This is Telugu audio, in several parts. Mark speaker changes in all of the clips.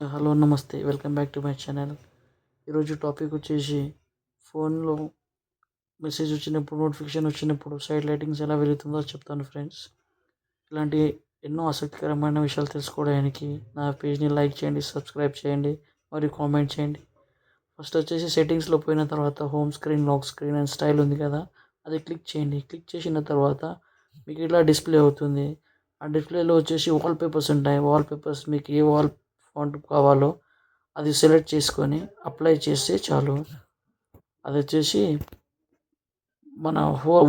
Speaker 1: హలో నమస్తే welcome back to my channel. ఈరోజు టాపిక్ వచ్చేసి ఫోన్లో మెసేజ్ వచ్చినప్పుడు నోటిఫికేషన్ వచ్చినప్పుడు సైడ్ లైటింగ్స్ ఎలా వెలుగుతుందో చెప్తాను ఫ్రెండ్స్. ఇలాంటి ఎన్నో ఆసక్తికరమైన విషయాలు తెలుసుకోవడానికి నా పేజ్ని లైక్ చేయండి, సబ్స్క్రైబ్ చేయండి మరియు కామెంట్ చేయండి. ఫస్ట్ వచ్చేసి సెట్టింగ్స్లో పోయిన తర్వాత home screen, lock screen and style ఉంది కదా, అది క్లిక్ చేయండి. క్లిక్ చేసిన తర్వాత మీకు ఇలా డిస్ప్లే అవుతుంది. ఆ డిస్ప్లేలో వచ్చేసి వాల్పేపర్స్ ఉంటాయి. వాల్పేపర్స్ మీకు ఏ ఫాంట్ కావాలో అది సెలెక్ట్ చేసుకొని అప్లై చేస్తే చాలు. అది వచ్చేసి మన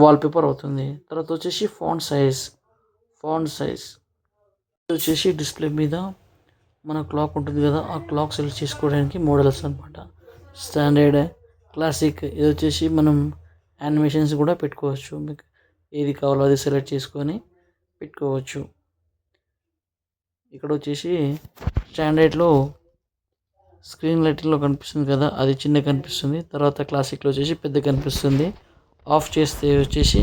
Speaker 1: వాల్పేపర్ అవుతుంది. తర్వాత వచ్చేసి ఫాంట్ సైజ్ వచ్చేసి డిస్ప్లే మీద మన క్లాక్ ఉంటుంది కదా, ఆ క్లాక్ సెలెక్ట్ చేసుకోవడానికి మోడల్స్ అనమాట. స్టాండర్డ్, క్లాసిక్, ఇది వచ్చేసి మనం యానిమేషన్స్ కూడా పెట్టుకోవచ్చు. మీకు ఏది కావాలో అది సెలెక్ట్ చేసుకొని పెట్టుకోవచ్చు. ఇక్కడ వచ్చేసి స్టాండర్డ్లో స్క్రీన్ లైటింగ్లో కనిపిస్తుంది కదా, అది చిన్న కనిపిస్తుంది. తర్వాత క్లాసిక్లో వచ్చేసి పెద్ద కనిపిస్తుంది. ఆఫ్ చేస్తే వచ్చేసి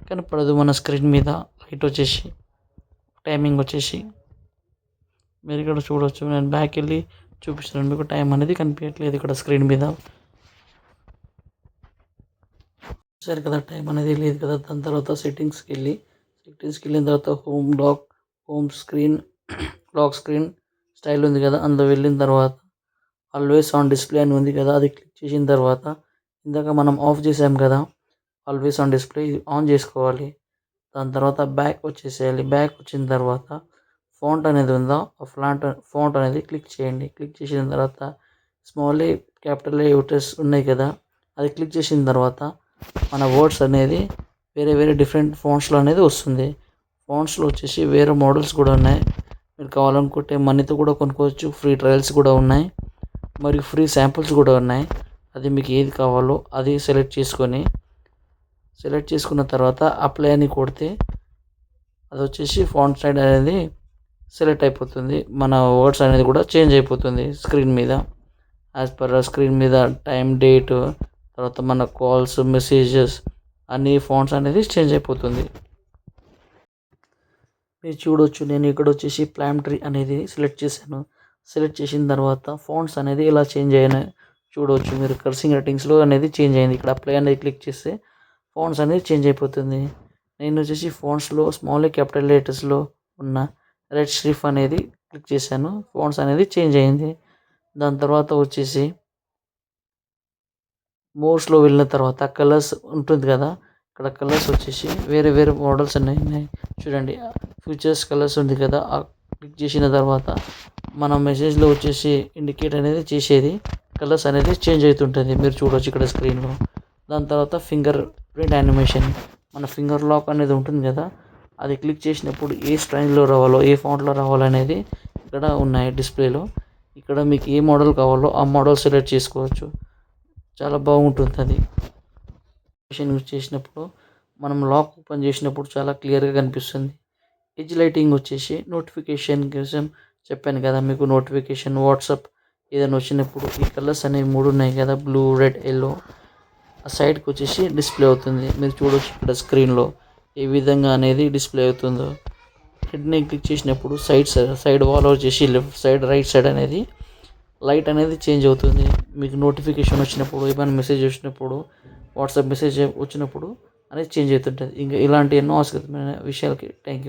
Speaker 1: కనపడదు మన స్క్రీన్ మీద. లైట్ వచ్చేసి టైమింగ్ వచ్చేసి మీరు ఇక్కడ చూడవచ్చు. నేను బ్యాక్ వెళ్ళి చూపిస్తున్నాను మీకు, టైం అనేది కనిపించట్లేదు ఇక్కడ స్క్రీన్ మీద. సరే కదా, టైం అనేది లేదు కదా. దాని తర్వాత సెట్టింగ్స్కి వెళ్ళిన తర్వాత home screen, lock screen, style ఉంది కదా, అందులో వెళ్ళిన తర్వాత ఆల్వేస్ ఆన్ డిస్ప్లే అని ఉంది కదా, అది క్లిక్ చేసిన తర్వాత ఇందాక మనం ఆఫ్ చేసాం కదా ఆల్వేస్ ఆన్ డిస్ప్లే, ఇది ఆన్ చేసుకోవాలి. దాని తర్వాత బ్యాక్ వచ్చేసేయాలి. బ్యాక్ వచ్చిన తర్వాత ఫాంట్ అనేది ఉందా, ఆ ఫాంట్ అనేది క్లిక్ చేయండి. క్లిక్ చేసిన తర్వాత స్మాల్ ఏ, క్యాపిటల్ ఏ, యూటెస్ ఉన్నాయి కదా, అది క్లిక్ చేసిన తర్వాత మన వర్డ్స్ అనేది వేరే వేరే డిఫరెంట్ ఫాంట్స్లో అనేది వస్తుంది. ఫాంట్స్లో వచ్చేసి వేరే మోడల్స్ కూడా ఉన్నాయి. మీరు కావాలనుకుంటే మనీతో కూడా కొనుక్కోవచ్చు. ఫ్రీ ట్రయల్స్ కూడా ఉన్నాయి మరియు ఫ్రీ శాంపుల్స్ కూడా ఉన్నాయి. అది మీకు ఏది కావాలో అది సెలెక్ట్ చేసుకున్న తర్వాత అప్లై అని కొడితే అది వచ్చేసి ఫాంట్ సైడ్ అనేది సెలెక్ట్ అయిపోతుంది. మన వర్డ్స్ అనేది కూడా చేంజ్ అయిపోతుంది స్క్రీన్ మీద. యాజ్ పర్ స్క్రీన్ మీద టైం, డేట్, తర్వాత మన కాల్స్, మెసేజెస్ అన్ని ఫాంట్స్ అనేది చేంజ్ అయిపోతుంది. మీరు చూడవచ్చు, నేను ఇక్కడ వచ్చేసి ప్లామ్ ట్రీ అనేది సెలెక్ట్ చేశాను. సెలెక్ట్ చేసిన తర్వాత ఫాంట్స్ అనేది ఇలా చేంజ్ అయినాయి చూడవచ్చు. మీరు కర్సింగ్ రైటింగ్స్లో అనేది చేంజ్ అయింది. ఇక్కడ అప్లై అనేది క్లిక్ చేస్తే ఫాంట్స్ అనేది చేంజ్ అయిపోతుంది. నేను వచ్చేసి ఫాంట్స్లో స్మాల్ క్యాపిటల్ లెటర్స్లో ఉన్న రెడ్ స్ట్రిప్ అనేది క్లిక్ చేశాను. ఫాంట్స్ అనేది చేంజ్ అయింది. దాని తర్వాత వచ్చేసి మోడ్స్లో వెళ్ళిన తర్వాత కలర్స్ ఉంటుంది కదా, ఇక్కడ కలర్స్ వచ్చేసి వేరే వేరే మోడల్స్ ఉన్నాయి చూడండి. ఫ్యూచర్స్ కలర్స్ ఉంది కదా, ఆ క్లిక్ చేసిన తర్వాత మన మెసేజ్లో వచ్చేసి ఇండికేట్ అనేది చేసేది కలర్స్ అనేది చేంజ్ అవుతుంటుంది. మీరు చూడవచ్చు ఇక్కడ స్క్రీన్లో. దాని తర్వాత ఫింగర్ ప్రింట్ యానిమేషన్, మన ఫింగర్ లాక్ అనేది ఉంటుంది కదా, అది క్లిక్ చేసినప్పుడు ఏ స్టైల్లో రావాలో, ఏ ఫాంట్లో రావాలనేది ఇక్కడ ఉన్నాయి డిస్ప్లేలో. ఇక్కడ మీకు ఏ మోడల్ కావాలో ఆ మోడల్ సెలెక్ట్ చేసుకోవచ్చు. చాలా బాగుంటుంది అది. యూజ్ చేసినప్పుడు మనం లాక్ ఓపెన్ చేసినప్పుడు చాలా క్లియర్గా కనిపిస్తుంది. ఎడ్జ్ లైటింగ్ వచ్చేసి నోటిఫికేషన్ కోసం చెప్పాను కదా మీకు. నోటిఫికేషన్, వాట్సాప్ ఏదైనా వచ్చినప్పుడు ఈ కలర్స్ అనేవి 3 ఉన్నాయి కదా, బ్లూ, రెడ్, ఎల్లో, ఆ సైడ్కి వచ్చేసి డిస్ప్లే అవుతుంది. మీరు చూడవచ్చు ఇక్కడ స్క్రీన్లో ఏ విధంగా అనేది డిస్ప్లే అవుతుందో. హెడ్ని క్లిక్ చేసినప్పుడు సైడ్ వాల్ వచ్చేసి లెఫ్ట్ సైడ్, రైట్ సైడ్ అనేది లైట్ అనేది చేంజ్ అవుతుంది. మీకు నోటిఫికేషన్ వచ్చినప్పుడు, ఏమైనా మెసేజ్ వచ్చినప్పుడు, వాట్సాప్ మెసేజ్ వచ్చినప్పుడు అనేది చేంజ్ అవుతుంటుంది. ఇంకా ఇలాంటి ఎన్నో ఆసక్తికరమైన విషయాలకి థ్యాంక్ యూ.